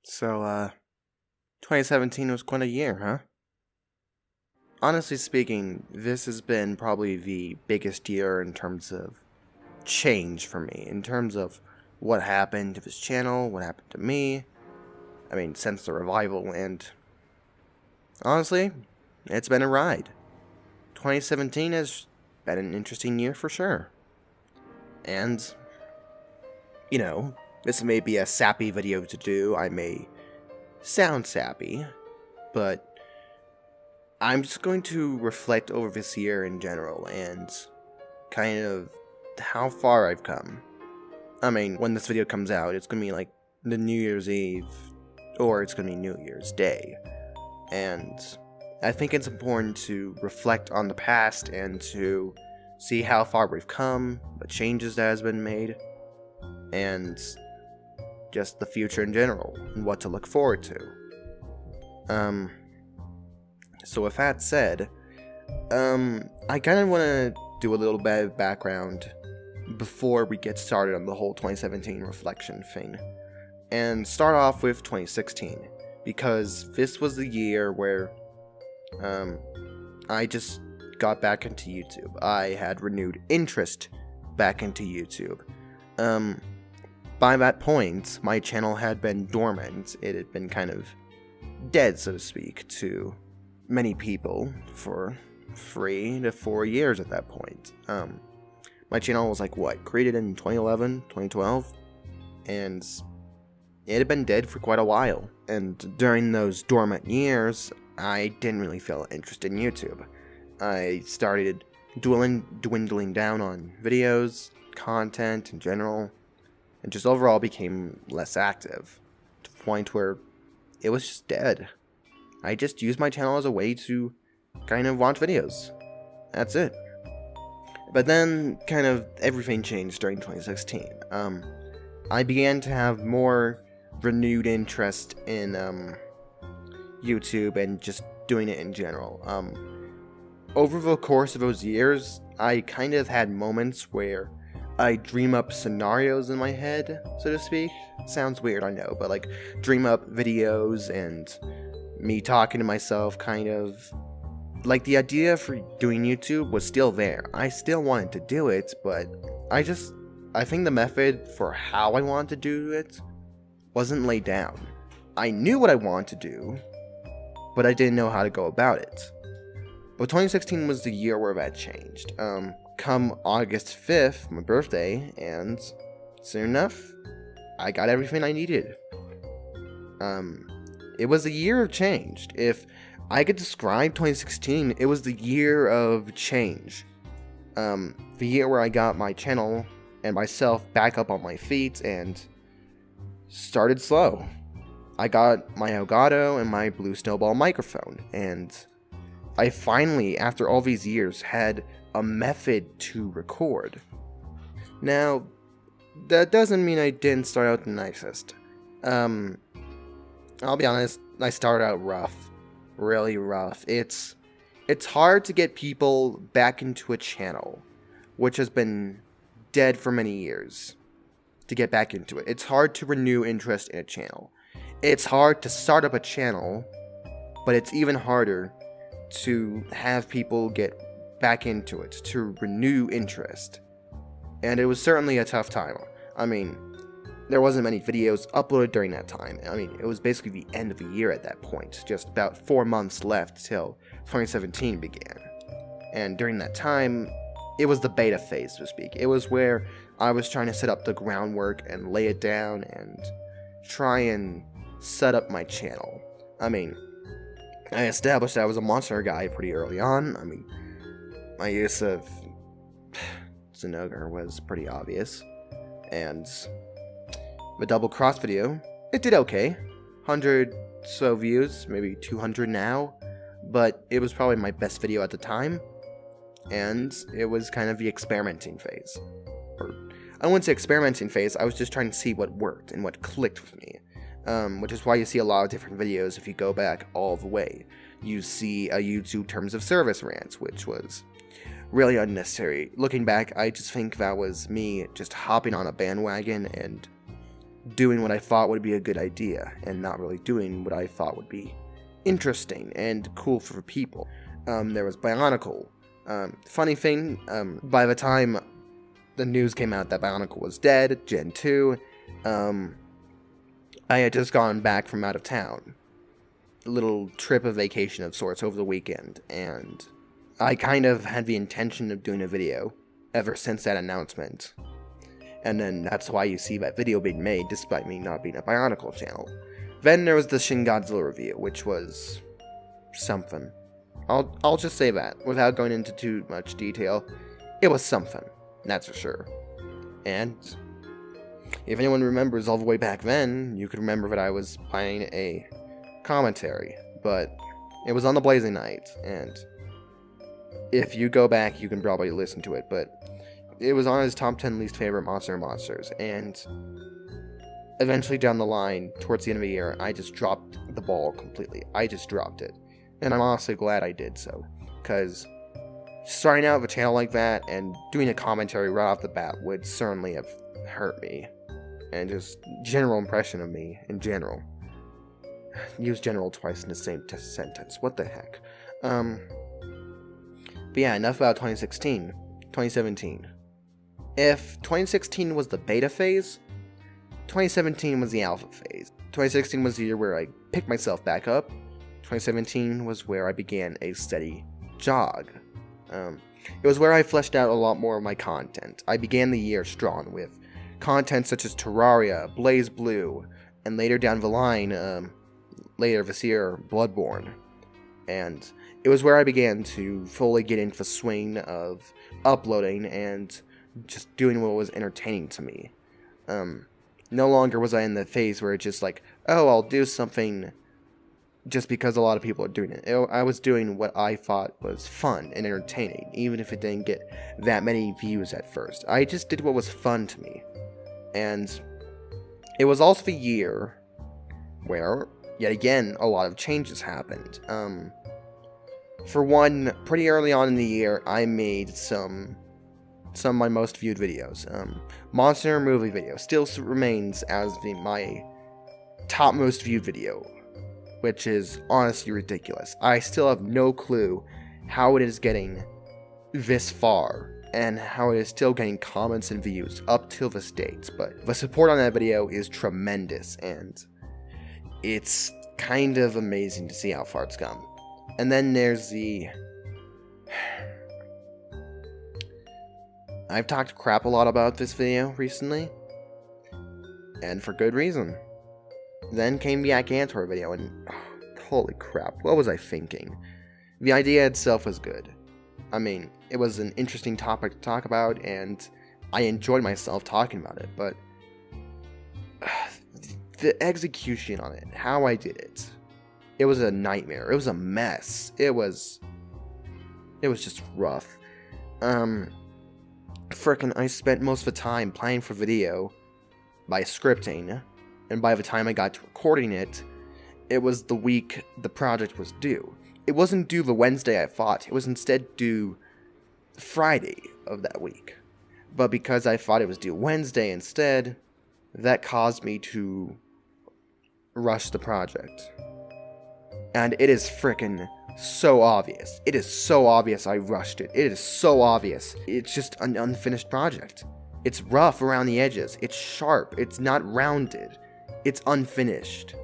So, 2017 was quite a year, huh? Honestly speaking, this has been probably the biggest year in terms of change for me, in terms of what happened to this channel, what happened to me. I mean, since the revival, and honestly, it's been a ride. 2017 has been an interesting year for sure. And, this may be a sappy video to do, I may sound sappy, but I'm just going to reflect over this year in general and kind of how far I've come. I mean, when this video comes out, it's going to be like the New Year's Eve, or it's going to be New Year's Day. And I think it's important to reflect on the past and to see how far we've come, what changes that has been made, and just the future in general, and what to look forward to. So with that said, I kind of want to do a little bit of background before we get started on the whole 2017 reflection thing, and start off with 2016, because this was the year where, I just got back into YouTube. I had renewed interest back into YouTube. By that point, my channel had been dormant. It had been kind of dead, so to speak, to many people for 3 to 4 years at that point. My channel was created in 2011, 2012, and it had been dead for quite a while. And during those dormant years, I didn't really feel interested in YouTube. I started dwindling down on videos, content in general, and just overall became less active, to the point where it was just dead. I just used my channel as a way to kind of watch videos. That's it. But then, kind of, everything changed during 2016. I began to have more renewed interest in YouTube and just doing it in general. Over the course of those years, I kind of had moments where I dream up scenarios in my head, so to speak. Sounds weird, I know, but dream up videos and me talking to myself, kind of. The idea for doing YouTube was still there. I still wanted to do it, but I think the method for how I wanted to do it wasn't laid down. I knew what I wanted to do, but I didn't know how to go about it. But 2016 was the year where that changed. Come August 5th, my birthday, and soon enough, I got everything I needed. It was a year of change. If I could describe 2016, it was the year of change. The year where I got my channel and myself back up on my feet and started slow. I got my Elgato and my Blue Snowball microphone, and I finally, after all these years, had a method to record. Now, that doesn't mean I didn't start out the nicest. I'll be honest, I started out rough. Really rough. It's hard to get people back into a channel, which has been dead for many years, to get back into it. It's hard to renew interest in a channel. It's hard to start up a channel, but it's even harder to have people get back into it, to renew interest. And it was certainly a tough time. I mean, there wasn't many videos uploaded during that time. I mean, it was basically the end of the year at that point. Just about 4 months left till 2017 began. And during that time, it was the beta phase, so to speak. It was where I was trying to set up the groundwork and lay it down and try and set up my channel. I mean, I established I was a monster guy pretty early on. I mean, my use of Zinogre was pretty obvious. And the double cross video, it did okay. 100 so views, maybe 200 now. But it was probably my best video at the time. And it was kind of the experimenting phase. Or, I wouldn't say experimenting phase, I was just trying to see what worked and what clicked with me. Which is why you see a lot of different videos if you go back all the way. You see a YouTube terms of service rant, which was really unnecessary. Looking back, I just think that was me just hopping on a bandwagon and doing what I thought would be a good idea and not really doing what I thought would be interesting and cool for people. There was Bionicle. Funny thing, by the time the news came out that Bionicle was dead, Gen 2, I had just gone back from out of town. A little trip of vacation of sorts over the weekend, and I kind of had the intention of doing a video ever since that announcement. And then that's why you see that video being made, despite me not being a Bionicle channel. Then there was the Shin Godzilla review, which was something. I'll just say that, without going into too much detail. It was something, that's for sure. And if anyone remembers all the way back then, you could remember that I was playing a commentary, but it was on the Blazing Night, and if you go back, you can probably listen to it, but it was on his top 10 least favorite monsters, and eventually down the line, towards the end of the year, I just dropped the ball completely. I just dropped it. And I'm honestly glad I did so, because starting out with a channel like that and doing a commentary right off the bat would certainly have hurt me. And just general impression of me in general. Use general twice in the same sentence. What the heck? But yeah, enough about 2016. 2017. If 2016 was the beta phase, 2017 was the alpha phase. 2016 was the year where I picked myself back up. 2017 was where I began a steady jog. It was where I fleshed out a lot more of my content. I began the year strong with content such as Terraria, Blaze Blue, and later down the line, later this year, Bloodborne. And it was where I began to fully get into the swing of uploading and just doing what was entertaining to me. No longer was I in the phase where it's just like, oh, I'll do something just because a lot of people are doing it. I was doing what I thought was fun and entertaining, even if it didn't get that many views at first. I just did what was fun to me. And it was also the year where, yet again, a lot of changes happened. For one, pretty early on in the year, I made some of my most viewed videos. Monster movie video still remains as my top most viewed video, which is honestly ridiculous. I still have no clue how it is getting this far and how it is still getting comments and views up till this date, but the support on that video is tremendous, and it's kind of amazing to see how far it's come. And then there's the... I've talked crap a lot about this video recently, and for good reason. Then came the Akantor video, and holy crap, what was I thinking? The idea itself was good. I mean, it was an interesting topic to talk about, and I enjoyed myself talking about it, but the execution on it, how I did it, it was a nightmare. It was a mess. It was just rough. Frickin' I spent most of the time planning for video by scripting, and by the time I got to recording it, it was the week the project was due. It wasn't due the Wednesday I thought, it was instead due Friday of that week. But because I thought it was due Wednesday instead, that caused me to rush the project. And it is frickin' so obvious. It is so obvious I rushed it. It is so obvious. It's just an unfinished project. It's rough around the edges. It's sharp. It's not rounded. It's unfinished.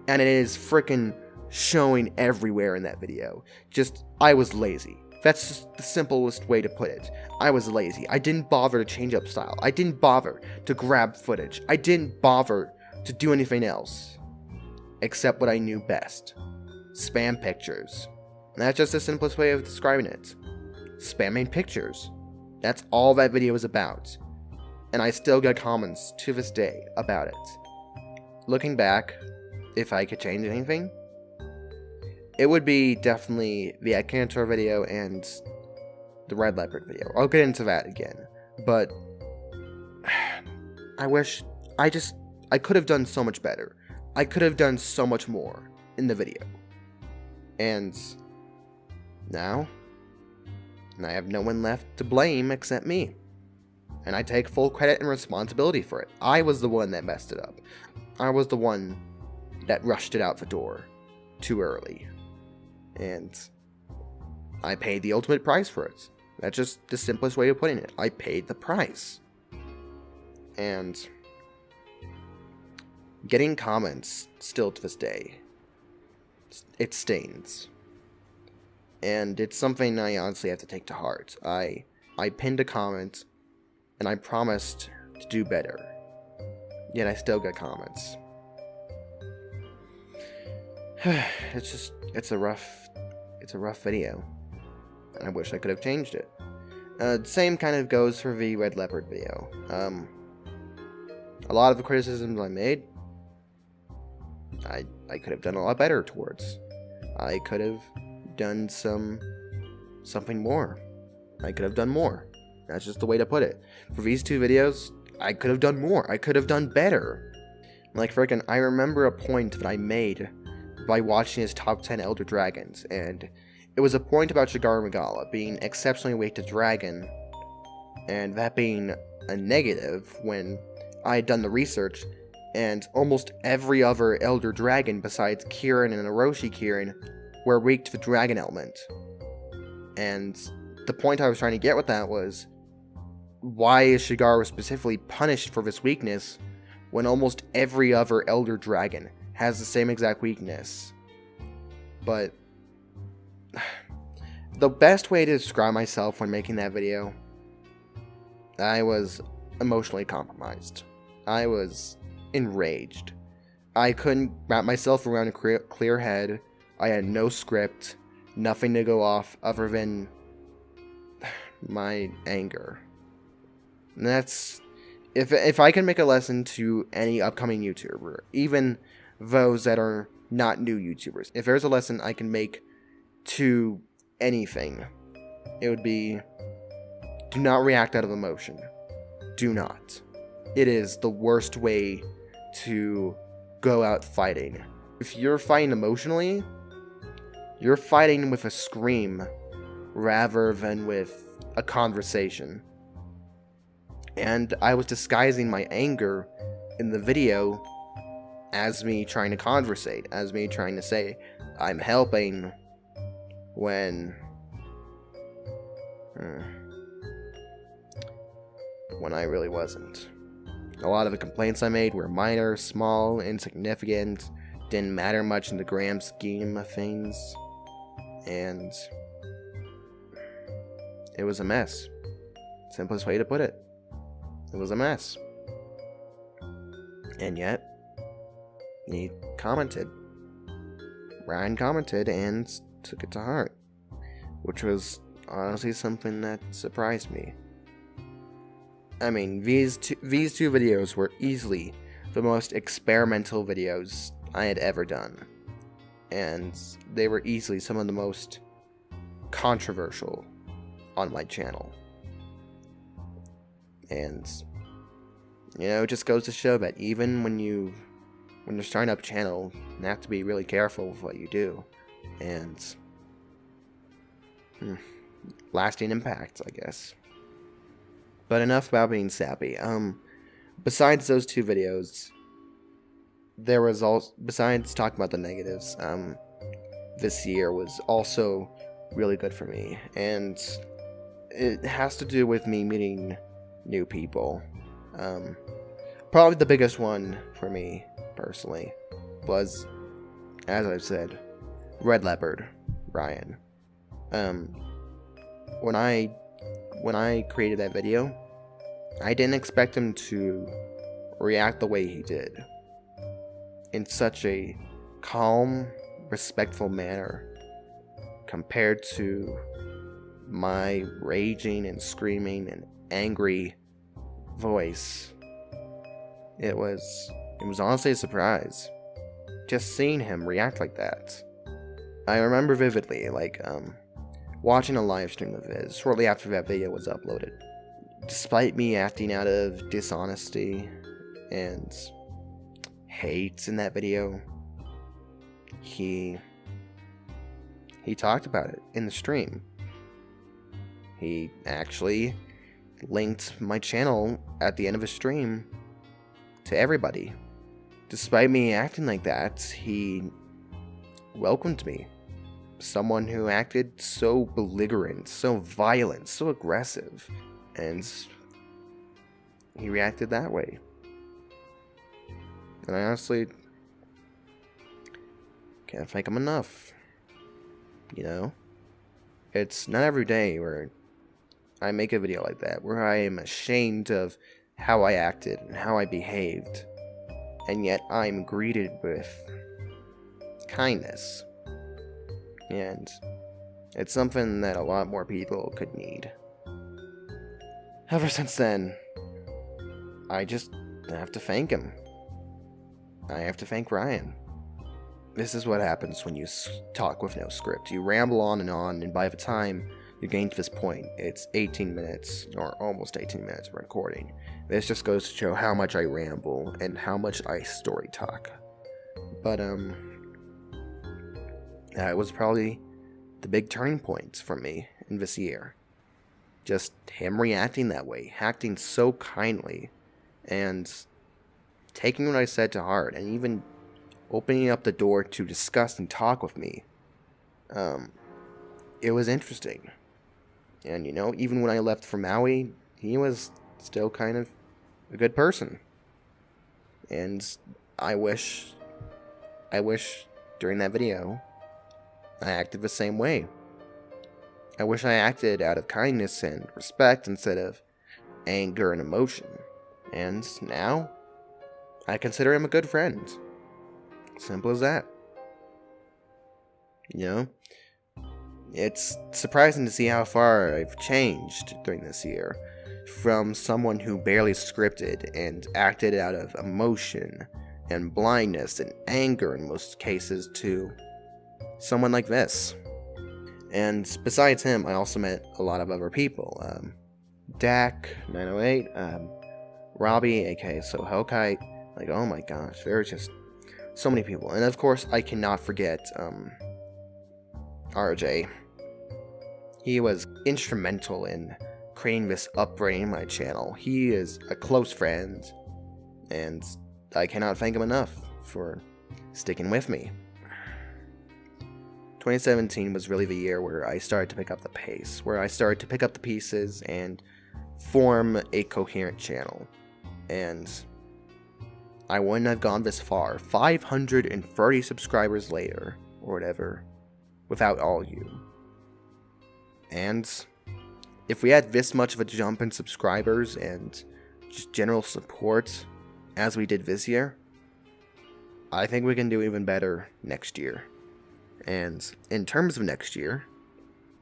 And it is frickin' showing everywhere in that video. Just, I was lazy. That's just the simplest way to put it. I was lazy. I didn't bother to change up style. I didn't bother to grab footage. I didn't bother to do anything else. Except what I knew best. Spam pictures. And that's just the simplest way of describing it. Spamming pictures. That's all that video is about. And I still get comments to this day about it. Looking back, if I could change anything, it would be definitely the Akantor video and the Red Leopard video. I'll get into that again. But I wish I could have done so much better. I could have done so much more in the video. And now I have no one left to blame except me. and I take full credit and responsibility for it. I was the one that messed it up. I was the one that rushed it out the door too early. And I paid the ultimate price for it. That's just the simplest way of putting it. I paid the price. And getting comments still to this day, it stings. And it's something I honestly have to take to heart. I pinned a comment, and I promised to do better. Yet I still get comments. It's a rough video. And I wish I could have changed it. Same kind of goes for the Red Leopard video. A lot of the criticisms I made, I could have done a lot better towards. I could have done something more. I could have done more. That's just the way to put it. For these two videos, I could have done more. I could have done better. Like, frickin', I remember a point that I made by watching his top 10 Elder Dragons, and it was a point about Shigar Magala being exceptionally weak to dragon, and that being a negative when I had done the research, and almost every other Elder Dragon besides Kirin and Orochi Kirin were weak to the dragon element. And the point I was trying to get with that was, why is Shigar specifically punished for this weakness when almost every other Elder Dragon has the same exact weakness? But the best way to describe myself when making that video, I was emotionally compromised. I was enraged. I couldn't wrap myself around a clear head. I had no script, nothing to go off other than my anger. And that's, if I can make a lesson to any upcoming YouTuber, even those that are not new YouTubers, if there's a lesson I can make to anything, it would be, do not react out of emotion. Do not. It is the worst way to go out fighting. If you're fighting emotionally, you're fighting with a scream rather than with a conversation. And I was disguising my anger in the video as me trying to conversate, as me trying to say, I'm helping, when I really wasn't. A lot of the complaints I made were minor, small, insignificant, didn't matter much in the grand scheme of things, and it was a mess. Simplest way to put it. It was a mess. And yet, he commented. Ryan commented and took it to heart, which was honestly something that surprised me. I mean, these two videos were easily the most experimental videos I had ever done, and they were easily some of the most controversial on my channel. And, you know, it just goes to show that even when you're starting up a channel, you have to be really careful with what you do. And lasting impact, I guess. But enough about being sappy. Besides those two videos, there was also, besides talking about the negatives, this year was also really good for me. And it has to do with me meeting new people. Probably the biggest one for me, personally, was, as I've said, Red Leopard, Ryan. When I created that video, I didn't expect him to react the way he did. In such a calm, respectful manner, compared to my raging and screaming and angry voice. It was honestly a surprise, just seeing him react like that. I remember vividly, like, watching a live stream of his shortly after that video was uploaded. Despite me acting out of dishonesty and hate in that video, he talked about it in the stream. He actually linked my channel at the end of a stream to everybody. Despite me acting like that, he welcomed me. Someone who acted so belligerent, so violent, so aggressive, and he reacted that way. And I honestly can't thank him enough. You know? It's not every day where I make a video like that, where I am ashamed of how I acted and how I behaved, and yet I'm greeted with kindness. And it's something that a lot more people could need. Ever since then, I just have to thank him. I have to thank Ryan. This is what happens when you talk with no script. You ramble on, and by the time you gain to this point, it's 18 minutes, or almost 18 minutes of recording. This just goes to show how much I ramble, and how much I story talk. But, that was probably the big turning point for me in this year. Just him reacting that way, acting so kindly, and taking what I said to heart, and even opening up the door to discuss and talk with me. It was interesting. And, you know, even when I left for Maui, he was still kind of a good person. And I wish during that video, I acted the same way. I wish I acted out of kindness and respect instead of anger and emotion. And now, I consider him a good friend. Simple as that. You know? It's surprising to see how far I've changed during this year. From someone who barely scripted and acted out of emotion and blindness and anger in most cases to someone like this. And besides him, I also met a lot of other people. Dak, 908, Robbie, aka So Hellkite. Like, oh my gosh, there are just so many people. And of course, I cannot forget RJ. He was instrumental in creating this upbringing in my channel. He is a close friend, and I cannot thank him enough for sticking with me. 2017 was really the year where I started to pick up the pace, where I started to pick up the pieces and form a coherent channel. And I wouldn't have gone this far, 530 subscribers later, or whatever, without all you. And if we had this much of a jump in subscribers and just general support as we did this year, I think we can do even better next year. And in terms of next year,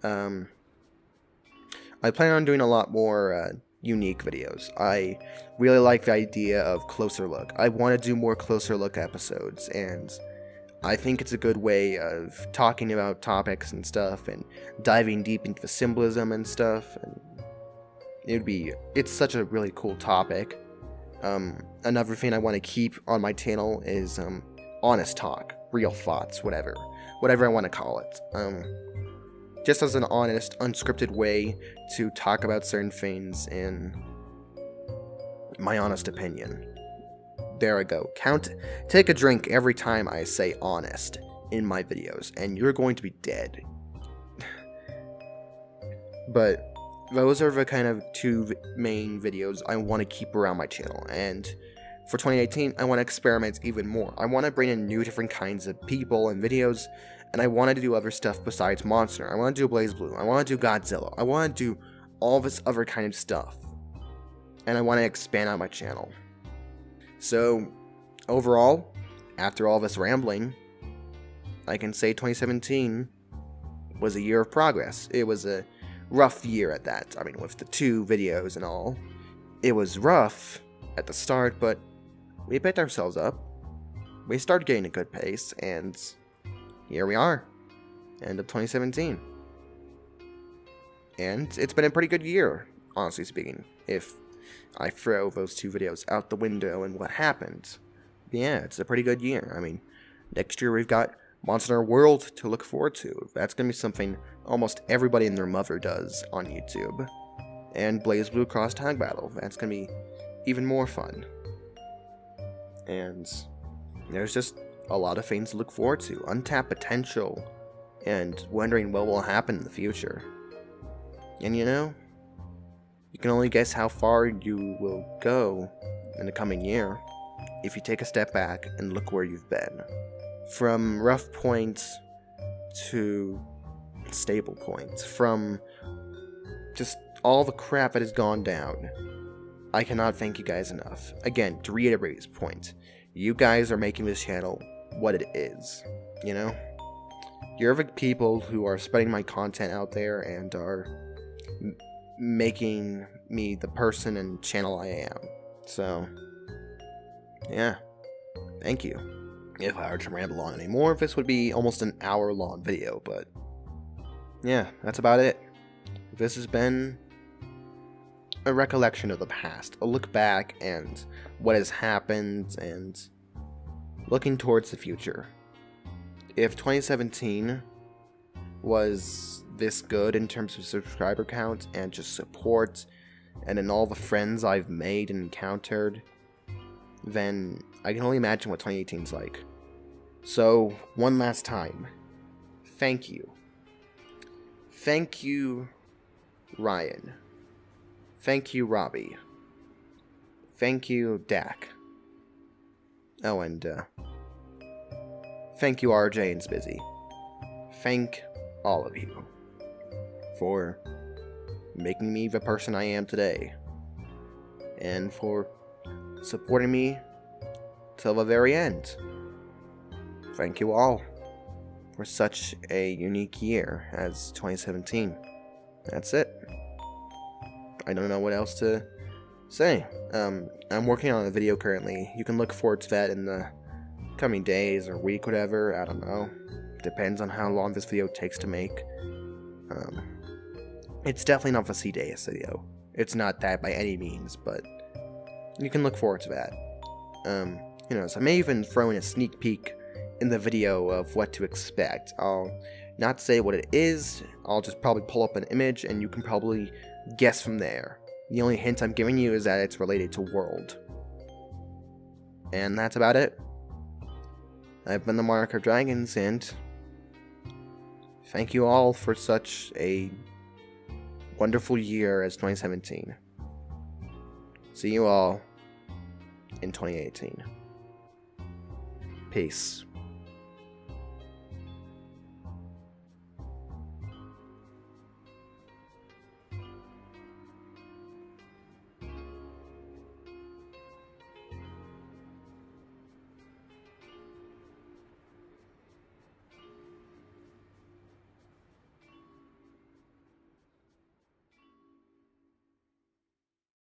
I plan on doing a lot more unique videos. I really like the idea of Closer Look. I want to do more Closer Look episodes, and I think it's a good way of talking about topics and stuff, and diving deep into the symbolism and stuff, and it's such a really cool topic. Another thing I want to keep on my channel is honest talk, real thoughts, whatever I want to call it. Just as an honest, unscripted way to talk about certain things in my honest opinion. There I go. Take a drink every time I say honest in my videos, and you're going to be dead. But those are the kind of two main videos I want to keep around my channel, and for 2018, I want to experiment even more. I want to bring in new different kinds of people and videos, and I wanted to do other stuff besides Monster. I want to do BlazBlue. I want to do Godzilla. I want to do all this other kind of stuff. And I want to expand out my channel. So, overall, after all this rambling, I can say 2017 was a year of progress. It was a rough year at that. I mean, with the 2 videos and all. It was rough at the start, but we picked ourselves up. We started getting a good pace, and here we are, end of 2017. And it's been a pretty good year, honestly speaking, if I throw those 2 videos out the window and what happened. Yeah, it's a pretty good year. I mean, next year we've got Monster World to look forward to. That's going to be something almost everybody and their mother does on YouTube. and Blaze Blue Cross Tag Battle. That's gonna be even more fun. And there's just a lot of things to look forward to. Untapped potential, and wondering what will happen in the future. And you know, you can only guess how far you will go in the coming year if you take a step back and look where you've been. From rough points to stable points, from just all the crap that has gone down. I cannot thank you guys enough. Again, to reiterate this point, you guys are making this channel what it is, you know? You're the people who are spreading my content out there and are making me the person and channel I am. So, yeah, thank you. If I were to ramble on anymore, this would be almost an hour-long video, but yeah, that's about it. This has been a recollection of the past, a look back and what has happened, and looking towards the future. If 2017 was this good in terms of subscriber count and just support, and in all the friends I've made and encountered, then I can only imagine what 2018's like. So, one last time, thank you. Thank you, Ryan. Thank you, Robbie. Thank you, Dak. Oh, and, thank you, RJ and Spizzy. Thank all of you for making me the person I am today, and for supporting me till the very end. Thank you all for such a unique year as 2017. That's it. I don't know what else to say. I'm working on a video currently. You can look forward to that in the coming days or week, whatever. I don't know. Depends on how long this video takes to make. It's definitely not the C-Days video. It's not that by any means, but you can look forward to that. You know, so I may even throw in a sneak peek in the video of what to expect. I'll not say what it is. I'll just probably pull up an image and you can probably guess from there. The only hint I'm giving you is that it's related to World. And that's about it. I've been the MonarchofDragons, and thank you all for such a wonderful year as 2017. See you all in 2018. Peace.